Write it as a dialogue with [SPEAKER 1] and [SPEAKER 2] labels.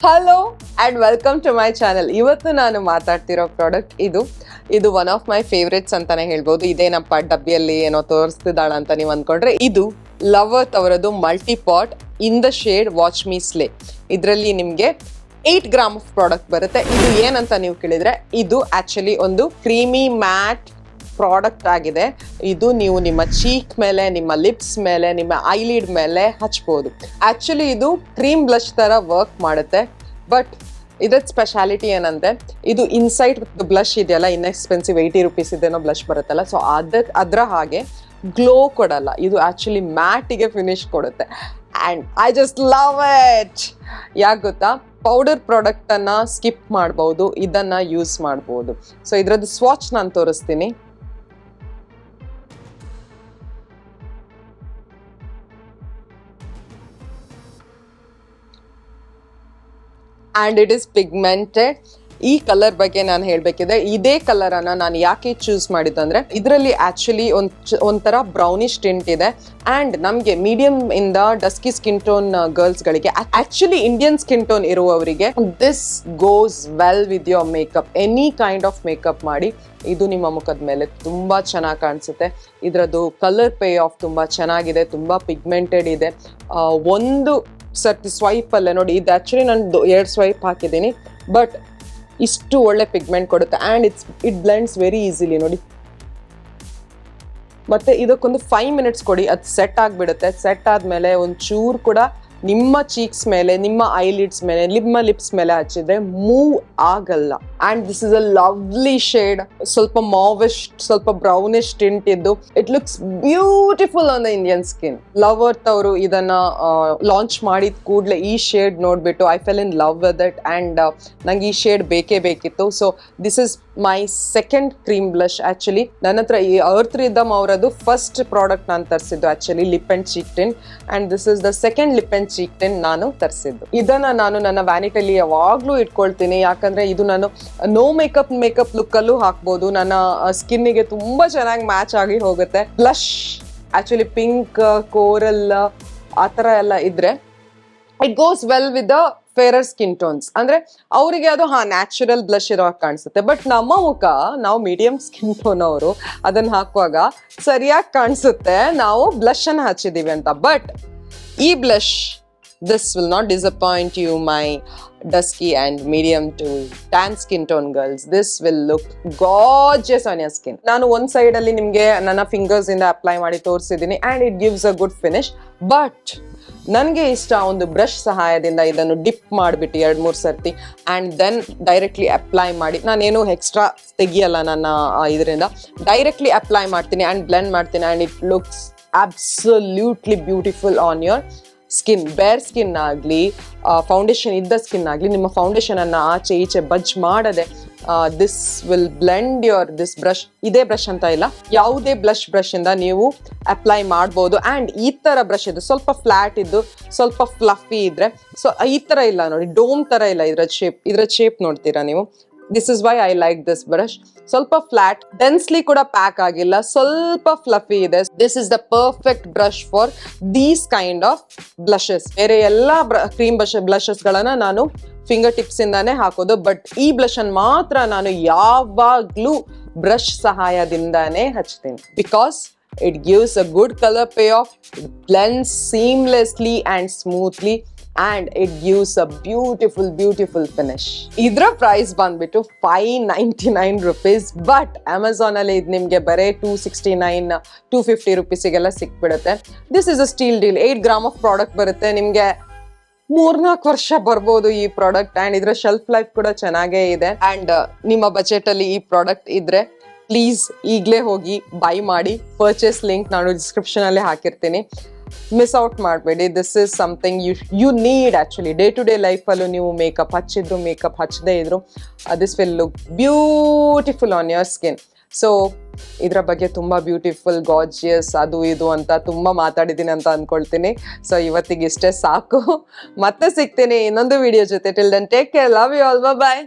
[SPEAKER 1] Hello and welcome to my channel. ಇವತ್ತು ನಾನು ಮಾತಾಡ್ತಿರೋ ಪ್ರಾಡಕ್ಟ್ ಇದು ಒನ್ ಆಫ್ ಮೈ ಫೇವ್ರೇಟ್ಸ್ ಅಂತಾನೆ ಹೇಳ್ಬೋದು. ಇದೇನಪ್ಪ ಡಬ್ಬಿಯಲ್ಲಿ ಏನೋ ತೋರಿಸ್ತಿದ್ದಾಳ ಅಂತ ನೀವು ಅಂದ್ಕೊಂಡ್ರೆ, ಇದು ಲವರ್ತ್ ಅವರದ್ದು multi pot in the shade watch me slay. ಇದರಲ್ಲಿ ನಿಮಗೆ 8 ಗ್ರಾಮ್ ಆಫ್ ಪ್ರಾಡಕ್ಟ್ ಬರುತ್ತೆ. ಇದು ಏನಂತ ನೀವು ಕೇಳಿದ್ರೆ, ಇದು ಆಕ್ಚುಲಿ ಒಂದು ಕ್ರೀಮಿ ಮ್ಯಾಟ್ ಪ್ರಾಡಕ್ಟ್ ಆಗಿದೆ. ಇದು ನೀವು ನಿಮ್ಮ ಚೀಕ್ ಮೇಲೆ, ನಿಮ್ಮ ಲಿಪ್ಸ್ ಮೇಲೆ, ನಿಮ್ಮ ಐಲಿಡ್ ಮೇಲೆ ಹಚ್ಬೋದು. ಆಕ್ಚುಲಿ ಇದು ಕ್ರೀಮ್ ಬ್ಲಷ್ ತರ ವರ್ಕ್ ಮಾಡುತ್ತೆ. ಬಟ್ ಇದರ ಸ್ಪೆಷಾಲಿಟಿ ಏನಂದ್ರೆ, ಇದು ಇನ್ಸೈಡ್ ಬ್ಲಷ್ ಇದೆಯಲ್ಲ, ಇನ್ಎಕ್ಸ್ಪೆನ್ಸಿವ್ 80 ರುಪೀಸ್ ಇದೇನೋ ಬ್ಲಷ್ ಬರುತ್ತಲ್ಲ, ಸೊ ಅದರ ಹಾಗೆ ಗ್ಲೋ ಕೊಡಲ್ಲ. ಇದು ಆಕ್ಚುಲಿ ಮ್ಯಾಟಿಗೆ ಫಿನಿಶ್ ಕೊಡುತ್ತೆ. And I just love it. ಯಾಕೆ ಗೊತ್ತಾ, ಪೌಡರ್ ಪ್ರಾಡಕ್ಟ್ ಅನ್ನ ಸ್ಕಿಪ್ ಮಾಡ್ಬೋದು, ಇದನ್ನ ಯೂಸ್ ಮಾಡ್ಬೋದು. ಸೊ ಇದ್ರದ್ದು ಸ್ವಾಚ್ ನಾನು ತೋರಿಸ್ತೀನಿ. And it is pigmented. ಈ ಕಲರ್ ಬಗ್ಗೆ ನಾನು ಹೇಳಬೇಕಿದೆ. ಇದೇ ಕಲರನ್ನು ನಾನು ಯಾಕೆ ಚೂಸ್ ಮಾಡಿದ್ದಂದ್ರೆ, ಇದರಲ್ಲಿ ಆ್ಯಕ್ಚುಲಿ ಒಂಥರ ಬ್ರೌನಿಶ್ ಟಿಂಟ್ ಇದೆ. ಆ್ಯಂಡ್ ನಮಗೆ ಮೀಡಿಯಮ್ ಇಂದ ಡಸ್ಕಿ ಸ್ಕಿನ್ ಟೋನ್ ಗರ್ಲ್ಸ್ಗಳಿಗೆ, ಆ್ಯಕ್ಚುಲಿ ಇಂಡಿಯನ್ ಸ್ಕಿನ್ ಟೋನ್ ಇರುವವರಿಗೆ this goes well with your makeup. Any kind of makeup ಮಾಡಿ ಇದು ನಿಮ್ಮ ಮುಖದ ಮೇಲೆ ತುಂಬ ಚೆನ್ನಾಗಿ ಕಾಣಿಸುತ್ತೆ. ಇದರದ್ದು ಕಲರ್ ಪೇ ಆಫ್ ತುಂಬ ಚೆನ್ನಾಗಿದೆ, ತುಂಬ ಪಿಗ್ಮೆಂಟೆಡ್ ಇದೆ. ಒಂದು ಸರ್ತಿ ಸ್ವೈಪಲ್ಲೇ ನೋಡಿ, ಇದು ಆ್ಯಕ್ಚುಲಿ ನಾನು 2 ಸ್ವೈಪ್ ಹಾಕಿದ್ದೀನಿ, ಬಟ್ ಇಷ್ಟು ಒಳ್ಳೆ ಪಿಗ್ಮೆಂಟ್ ಕೊಡುತ್ತೆ. And it blends very easily ನೋಡಿ. ಮತ್ತೆ ಇದಕ್ಕೊಂದು 5 ಮಿನಿಟ್ಸ್ ಕೊಡಿ, ಅದು ಸೆಟ್ ಆಗಿಬಿಡುತ್ತೆ. ಸೆಟ್ ಆದಮೇಲೆ ಒಂಚೂರು ಕೂಡ ನಿಮ್ಮ ಚೀಕ್ಸ್ ಮೇಲೆ, ನಿಮ್ಮ ಐಲಿಡ್ಸ್ ಮೇಲೆ, ನಿಮ್ಮ ಲಿಪ್ಸ್ ಮೇಲೆ ಹಚ್ಚಿದ್ರೆ ಮೂವ್ ಆಗಲ್ಲ. And this is a lovely shade. ಸ್ವಲ್ಪ ಮಾವಿಶ್, ಸ್ವಲ್ಪ ಬ್ರೌನಿಶ್ ಟಿಂಟ್ ಇದ್ದು, it looks beautiful on the Indian skin. Lovearth ಅವರು ಇದನ್ನ ಲಾಂಚ್ ಮಾಡಿದ ಕೂಡಲೇ ಈ ಶೇಡ್ ನೋಡ್ಬಿಟ್ಟು I fell in love with it. And ನಂಗೆ ಈ ಶೇಡ್ ಬೇಕೇ ಬೇಕಿತ್ತು. So this is my second cream blush. Actually ನನ್ನ ಹತ್ರ ಈ ಅರ್ತ್ ರಿದಮ್ ಅವರದ್ದು ಫಸ್ಟ್ ಪ್ರಾಡಕ್ಟ್ ನಾನು ತರಿಸಿದ್ದು, actually lip and cheek tint. And this is the second lip and cheek tint ನಾನು ತರಿಸಿದ್ದು. ಇದನ್ನ ನಾನು ನನ್ನ ವ್ಯಾನಿಟಿಲಿ ಯಾವಾಗಲೂ ಇಟ್ಕೊಳ್ತೀನಿ, ಯಾಕಂದ್ರೆ ಇದು ನಾನು ನೋ ಮೇಕಪ್ ಲುಕ್ಕಲ್ಲೂ ಹಾಕ್ಬೋದು. ನನ್ನ ಸ್ಕಿನ್ನಿಗೆ ತುಂಬ ಚೆನ್ನಾಗಿ ಮ್ಯಾಚ್ ಆಗಿ ಹೋಗುತ್ತೆ. ಬ್ಲಷ್ ಆ್ಯಕ್ಚುಲಿ ಪಿಂಕ್, ಕೋರಲ್ ಆ ಥರ ಎಲ್ಲ ಇದ್ರೆ it goes well with the ಫೇರರ್ skin tones. ಅಂದ್ರೆ ಅವರಿಗೆ ಅದು ನ್ಯಾಚುರಲ್ ಬ್ಲಷ್ ಇರೋ ಕಾಣಿಸುತ್ತೆ. ಬಟ್ ನಮ್ಮ ಮುಖ, ನಾವು ಮೀಡಿಯಂ ಸ್ಕಿನ್ ಟೋನ್ ಅವರು, ಅದನ್ನ ಹಾಕುವಾಗ ಸರಿಯಾಗಿ ಕಾಣಿಸುತ್ತೆ ನಾವು ಬ್ಲಷ್ ಅನ್ನು ಹಚ್ಚಿದೀವಿ ಅಂತ. ಬಟ್ ಈ blush, this will not disappoint you, my dusky and medium to tan skin tone girls. This will look gorgeous on your skin. ನಾನು ಒಂದು ಸೈಡ್ ಅಲ್ಲಿ ನಿಮಗೆ ನನ್ನ ಫಿಂಗರ್ಸ್ ಇಂದ ಅಪ್ಲೈ ಮಾಡಿ ತೋರಿಸಿದ್ದೀನಿ, and it gives a good finish. But ನನಗೆ ಇಷ್ಟ ಒಂದು ಬ್ರಷ್ ಸಹಾಯದಿಂದ ಇದನ್ನು ಡಿಪ್ ಮಾಡಿಬಿಟ್ಟು 2-3 ಸರ್ತಿ ಆ್ಯಂಡ್ ದೆನ್ ಡೈರೆಕ್ಟ್ಲಿ ಅಪ್ಲೈ ಮಾಡಿ. ನಾನೇನು ಎಕ್ಸ್ಟ್ರಾ ತೆಗಿಯಲ್ಲ ನನ್ನ ಇದರಿಂದ, ಡೈರೆಕ್ಟ್ಲಿ ಅಪ್ಲೈ ಮಾಡ್ತೀನಿ ಆ್ಯಂಡ್ ಬ್ಲೆಂಡ್ ಮಾಡ್ತೀನಿ. And it looks absolutely beautiful on your skin. ಬೇರ್ ಸ್ಕಿನ್ ಆಗಲಿ, ಫೌಂಡೇಶನ್ ಇದ್ದ ಸ್ಕಿನ್ ಆಗಲಿ, ನಿಮ್ಮ ಫೌಂಡೇಶನ್ ಅನ್ನು ಆಚೆ ಈಚೆ ಬಜ್ ಮಾಡದೆ this will blend this brush. ಇದೇ ಬ್ರಷ್ ಅಂತ ಇಲ್ಲ, ಯಾವುದೇ ಬ್ರಷ್ ಇಂದ ನೀವು ಅಪ್ಲೈ ಮಾಡ್ಬೋದು. ಆ್ಯಂಡ್ ಈ ಥರ ಬ್ರಷ್ ಇದು ಸ್ವಲ್ಪ ಫ್ಲಾಟ್ ಇದ್ದು, ಸ್ವಲ್ಪ ಫ್ಲಫಿ ಇದ್ರೆ, ಸೊ ಈ ಥರ ಇಲ್ಲ ನೋಡಿ, ಡೋಮ್ ಥರ ಇಲ್ಲ ಇದ್ರ ಶೇಪ್ ನೋಡ್ತೀರಾ ನೀವು. This is why I like this brush. ಸ್ವಲ್ಪ ಫ್ಲಾಟ್, ಡೆನ್ಸ್ಲಿ ಕೂಡ ಪ್ಯಾಕ್ ಆಗಿಲ್ಲ, ಸ್ವಲ್ಪ ಫ್ಲಫಿ ಇದೆ. This is the perfect brush for these kind of blushes. ಬೇರೆ ಎಲ್ಲ ಕ್ರೀಮ್ ಬ್ಲಷಸ್ ಗಳನ್ನ ನಾನು ಫಿಂಗರ್ ಟಿಪ್ಸ್ ಇಂದಾನೆ ಹಾಕೋದು, ಬಟ್ ಈ ಬ್ಲಷ್ ಅನ್ನು ಮಾತ್ರ ನಾನು ಯಾವಾಗ್ಲೂ ಬ್ರಷ್ ಸಹಾಯದಿಂದಾನೇ ಹಚ್ತೀನಿ. Because it gives a good color payoff, it blends seamlessly and smoothly, and it gives a beautiful finish. ಇದರ ಪ್ರೈಸ್ ಬಂದ್ಬಿಟ್ಟು 599 ರುಪೀಸ್. ಬಟ್ ಅಮೆಝಾನ್ ಅಲ್ಲಿ ಇದು ನಿಮಗೆ ಬರೀ 269, 250 ರುಪೀಸಿಗೆಲ್ಲ ಸಿಕ್ಬಿಡುತ್ತೆ. This is a steal deal. 8 gram of product ಬರುತ್ತೆ, ನಿಮಗೆ 3-4 ವರ್ಷ ಬರ್ಬೋದು ಈ ಪ್ರಾಡಕ್ಟ್. ಆ್ಯಂಡ್ ಇದರ ಶೆಲ್ಫ್ ಲೈಫ್ ಕೂಡ ಚೆನ್ನಾಗೇ ಇದೆ. ಆ್ಯಂಡ್ ನಿಮ್ಮ ಬಜೆಟ್ ಅಲ್ಲಿ ಈ ಪ್ರಾಡಕ್ಟ್ ಇದ್ರೆ ಪ್ಲೀಸ್ ಈಗಲೇ ಹೋಗಿ ಬೈ ಮಾಡಿ. ಪರ್ಚೇಸ್ ಲಿಂಕ್ ನಾನು ಡಿಸ್ಕ್ರಿಪ್ಷನ್ ಅಲ್ಲಿ ಹಾಕಿರ್ತೀನಿ, ಮಿಸ್ ಔಟ್ ಮಾಡಬೇಡಿ. This is something you need actually. Day to day ಲೈಫಲ್ಲೂ ನೀವು ಮೇಕಪ್ ಹಚ್ಚಿದ್ರು, ಮೇಕಪ್ ಹಚ್ಚದೇ ಇದ್ರು, this will look beautiful on your skin. So ಇದರ ಬಗ್ಗೆ ತುಂಬ ಬ್ಯೂಟಿಫುಲ್, ಗಾರ್ಜಿಯಸ್, ಅದು ಇದು ಅಂತ ತುಂಬ ಮಾತಾಡಿದ್ದೀನಿ ಅಂತ ಅಂದ್ಕೊಳ್ತೀನಿ. ಸೊ ಇವತ್ತಿಗೆ ಇಷ್ಟೇ ಸಾಕು. ಮತ್ತೆ ಸಿಗ್ತೀನಿ ಇನ್ನೊಂದು ವಿಡಿಯೋ ಜೊತೆ. Till then take care, love you all, bye.